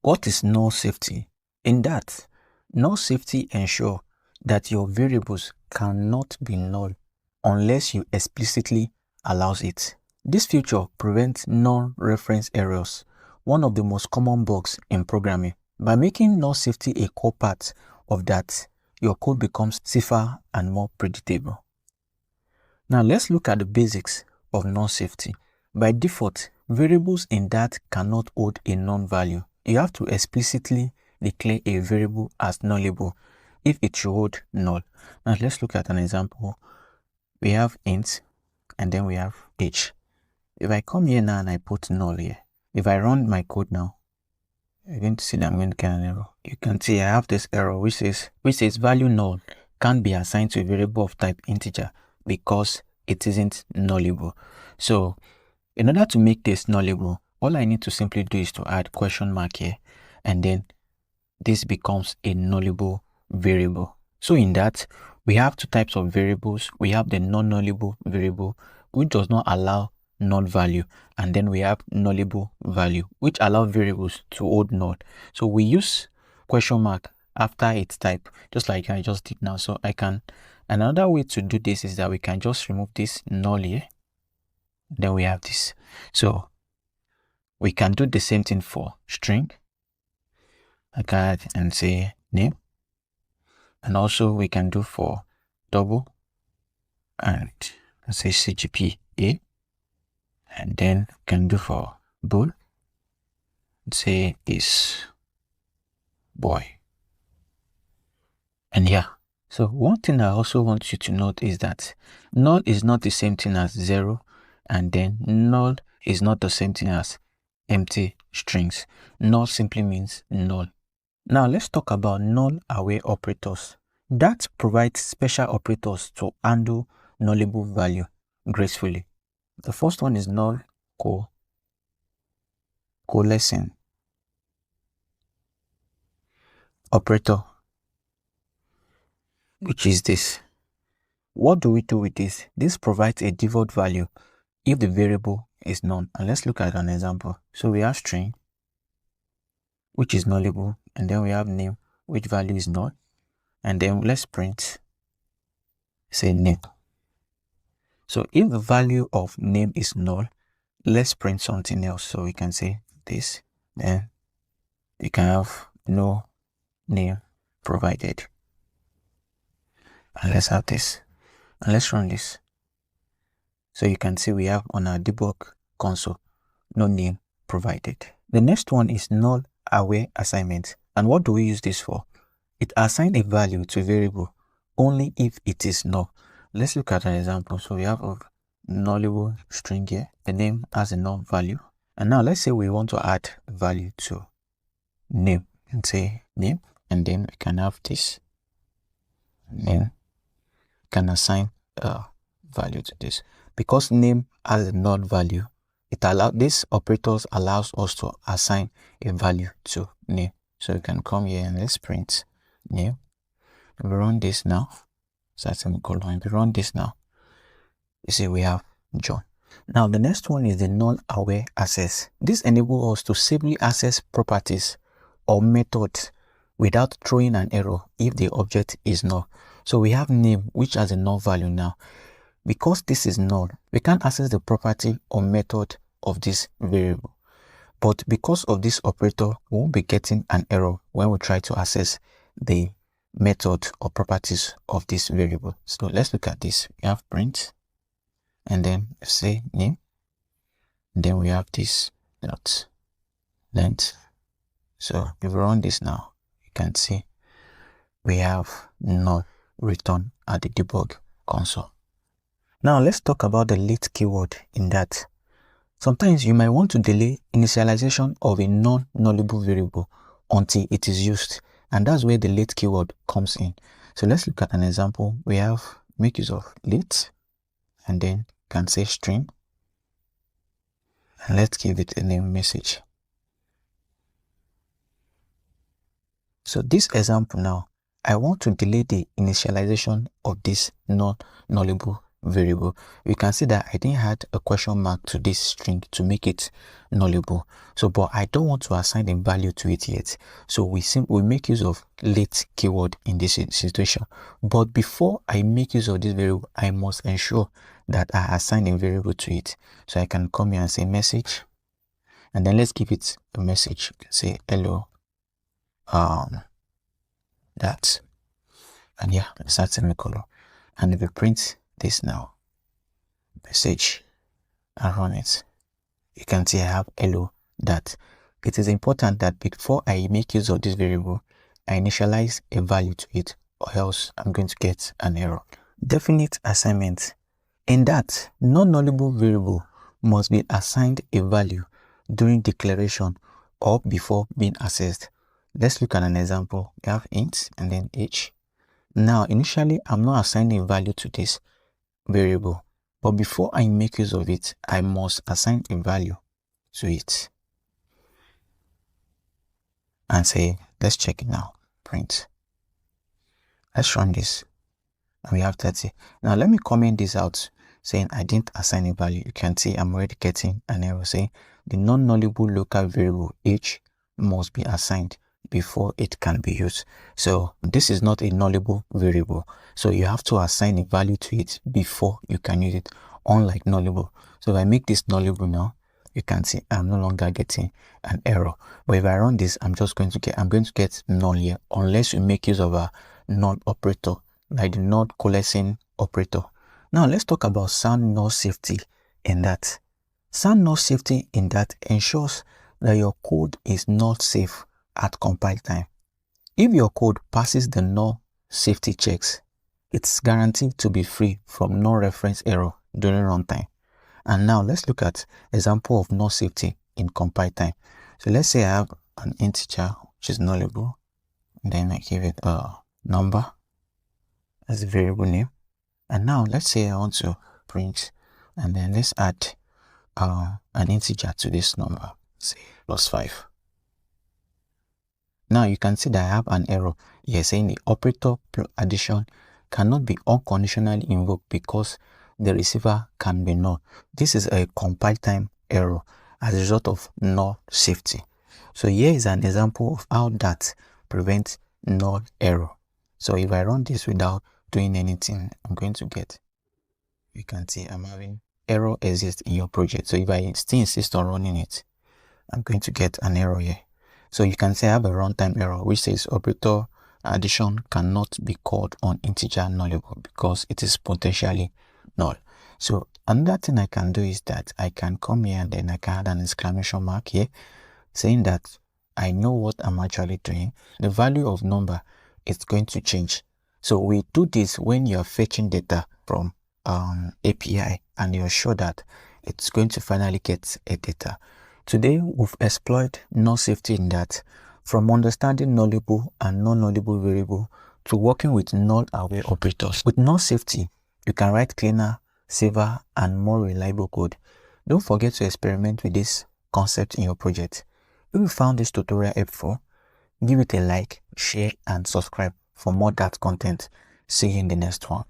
What is null safety? In that, null safety ensures that your variables cannot be null unless you explicitly allow it. This feature prevents non-reference errors, one of the most common bugs in programming. By making null safety a core part of that, your code becomes safer and more predictable. Now let's look at the basics of null safety. By default, variables in that cannot hold a non-value. You have to explicitly declare a variable as nullable if it should hold null. Now let's look at an example. We have int and then we have age. If I come here now and I put null here, if I run my code now, you're going to see that I'm going to get an error. You can see I have this error which says value null can't be assigned to a variable of type integer because it isn't nullable. So in order to make this nullable, all I need to simply do is to add question mark here, and then this becomes a nullable variable. So in that, we have two types of variables. We have the non-nullable variable, which does not allow null value, and then we have nullable value, which allow variables to hold null. So we use question mark after its type, just like I just did now. So I can, another way to do this is that we can just remove this null here. Then we have this. So we can do the same thing for string. I can add and say name. And also we can do for double and say CGP A. And then we can do for bool, say is boy. And yeah. So one thing I also want you to note is that null is not the same thing as 0, and then null is not the same thing as empty strings. Null simply means null. Now let's talk about null-aware operators. That provides special operators to handle nullable value gracefully. The first one is null coalescing operator, which is this. What do we do with this? This provides a default value if the variable is none. And let's look at an example. So we have string, which is nullable, and then we have name, which value is null, and then let's print, say name. So if the value of name is null, let's print something else. So we can say this, then you can have no name provided. And let's have this, and let's run this. So you can see we have on our debug console, no name provided. The next one is null-aware assignment. And what do we use this for? It assigns a value to a variable only if it is null. Let's look at an example. So we have a nullable string here. The name has a null value. And now let's say we want to add value to name and say name, and then we can have this. And then we can assign a value to this. Because name has a null value, this operators allows us to assign a value to name. So we can come here and let's print name. If we run this now, if we run this now, you see we have John. Now the next one is the null-aware access. This enables us to safely access properties or methods without throwing an error if the object is null. So we have name, which has a null value now. Because this is null, we can't access the property or method of this variable. But because of this operator, we won't be getting an error when we try to access the method or properties of this variable. So let's look at this. We have print, and then say name, and then we have this dot length. So if we run this now, you can see we have null return at the debug console. Now let's talk about the late keyword in that. Sometimes you might want to delay initialization of a non-nullable variable until it is used, and that's where the late keyword comes in. So let's look at an example. We have make use of late, and then can say string, and let's give it a name message. So this example now, I want to delay the initialization of this non-nullable variable, you can see that I didn't add a question mark to this string to make it nullable. So, but I don't want to assign a value to it yet. So we make use of let keyword in this situation. But before I make use of this variable, I must ensure that I assign a variable to it. So I can come here and say message, and then let's give it a message. Say hello, that, and yeah, let's add semicolon. And if we print this now, message, and run it, you can see I have hello that. It is important that before I make use of this variable, I initialize a value to it, or else I'm going to get an error. Definite assignment. In that, non-nullable variable must be assigned a value during declaration or before being accessed. Let's look at an example. We have int and then h. Now, initially, I'm not assigning a value to this variable, but before I make use of it, I must assign a value to it. And say, let's check it now. Print. Let's run this. And we have 30. Now, let me comment this out, saying I didn't assign a value. You can see I'm already getting an error saying the non-nullable local variable h must be assigned before it can be used. So this is not a nullable variable. So you have to assign a value to it before you can use it, unlike nullable. So if I make this nullable now, you can see I'm no longer getting an error. But if I run this, I'm going to get null here, unless you make use of a null operator, like the null coalescing operator. Now let's talk about sound null safety in that. Sound null safety in that ensures that your code is null safe at compile time. If your code passes the null safety checks, it's guaranteed to be free from null reference error during runtime. And now let's look at example of null safety in compile time. So let's say I have an integer which is nullable, and then I give it a number as a variable name. And now let's say I want to print, and then let's add an integer to this number, say +5. Now you can see that I have an error here saying the operator addition cannot be unconditionally invoked because the receiver can be null. This is a compile time error as a result of null safety. So here is an example of how that prevents null error. So if I run this without doing anything, I'm going to get, you can see I'm having error exists in your project. So if I still insist on running it, I'm going to get an error here. So you can say I have a runtime error which says operator addition cannot be called on integer nullable because it is potentially null. So another thing I can do is that I can come here and then I can add an exclamation mark here saying that I know what I'm actually doing. The value of number is going to change. So we do this when you're fetching data from API and you're sure that it's going to finally get a data. Today, we've explored null safety in that, from understanding nullable and non-nullable variable to working with null-aware operators. With null safety, you can write cleaner, safer, and more reliable code. Don't forget to experiment with this concept in your project. If you found this tutorial helpful, give it a like, share, and subscribe for more Dart content. See you in the next one.